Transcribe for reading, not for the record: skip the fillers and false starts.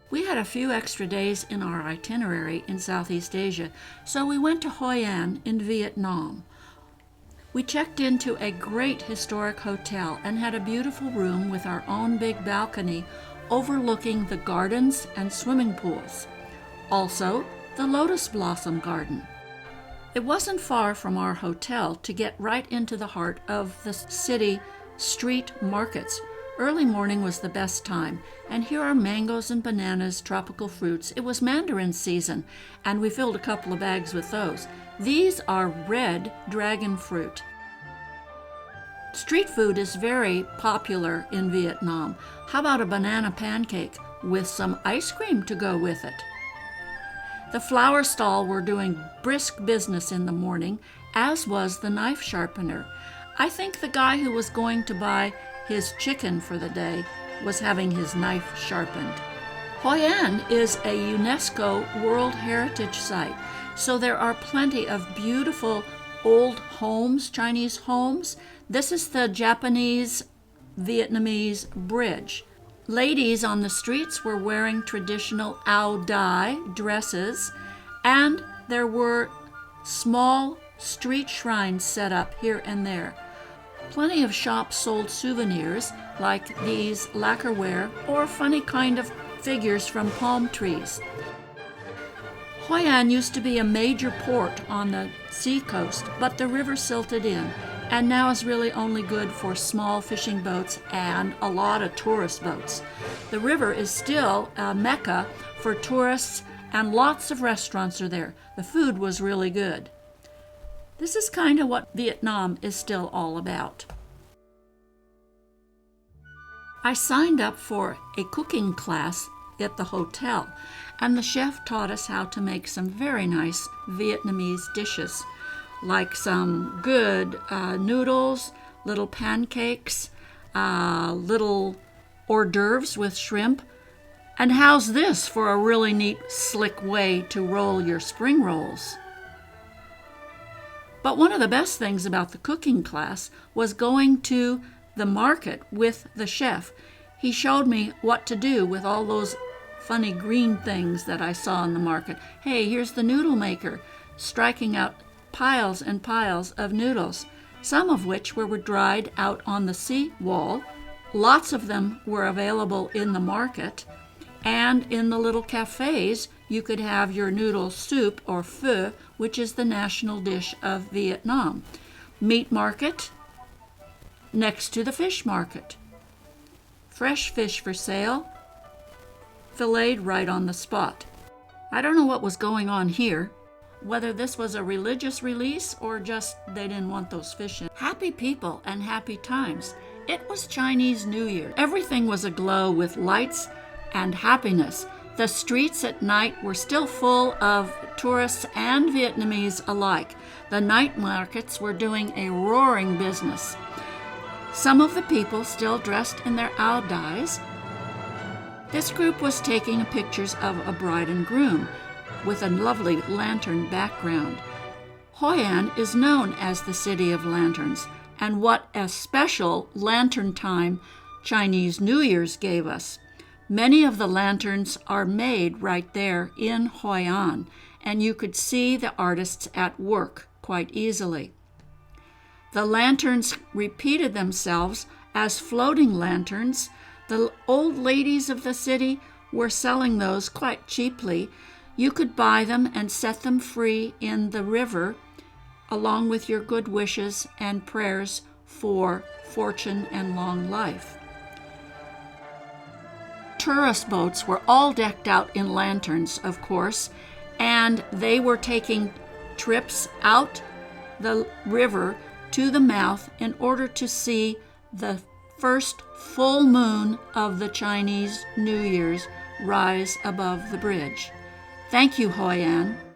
We had a few extra days in our itinerary in Southeast Asia, so we went to Hoi An in Vietnam. We checked into a great historic hotel and had a beautiful room with our own big balcony overlooking the gardens and swimming pools. Also, the lotus blossom garden. It wasn't far from our hotel to get right into the heart of the city street markets. Early morning was the best time, and here are mangoes and bananas, tropical fruits. It was mandarin season, and we filled a couple of bags with those. These are red dragon fruit. Street food is very popular in Vietnam. How about a banana pancake with some ice cream to go with it? The flower stall were doing brisk business in the morning, as was the knife sharpener. I think the guy who was going to buy his chicken for the day was having his knife sharpened. Hoi An is a UNESCO World Heritage Site, so there are plenty of beautiful old homes, Chinese homes. This is the Japanese-Vietnamese bridge. Ladies on the streets were wearing traditional ao dai dresses, and there were small street shrines set up here and there. Plenty of shops sold souvenirs like these lacquerware or funny kind of figures from palm trees. Hoi An used to be a major port on the seacoast, but the river silted in and now is really only good for small fishing boats and a lot of tourist boats. The river is still a mecca for tourists and lots of restaurants are there. The food was really good. This is kind of what Vietnam is still all about. I signed up for a cooking class at the hotel, and the chef taught us how to make some very nice Vietnamese dishes, like some good noodles, little pancakes, little hors d'oeuvres with shrimp. And how's this for a really neat, slick way to roll your spring rolls? But one of the best things about the cooking class was going to the market with the chef. He showed me what to do with all those funny green things that I saw in the market. Hey, here's the noodle maker, striking out piles and piles of noodles, some of which were dried out on the sea wall. Lots of them were available in the market, and in the little cafes, you could have your noodle soup or pho, which is the national dish of Vietnam. Meat market next to the fish market. Fresh fish for sale, filleted right on the spot. I don't know what was going on here, whether this was a religious release or just they didn't want those fish in. Happy people and happy times. It was Chinese New Year. Everything was aglow with lights and happiness. The streets at night were still full of tourists and Vietnamese alike. The night markets were doing a roaring business. Some of the people still dressed in their ao dais. This group was taking pictures of a bride and groom with a lovely lantern background. Hoi An is known as the City of Lanterns, and what a special lantern time Chinese New Year's gave us. Many of the lanterns are made right there in Hoi An, and you could see the artists at work quite easily. The lanterns repeated themselves as floating lanterns. The old ladies of the city were selling those quite cheaply. You could buy them and set them free in the river, along with your good wishes and prayers for fortune and long life. Tourist boats were all decked out in lanterns, of course, and they were taking trips out the river to the mouth in order to see the first full moon of the Chinese New Year's rise above the bridge. Thank you, Hoi An.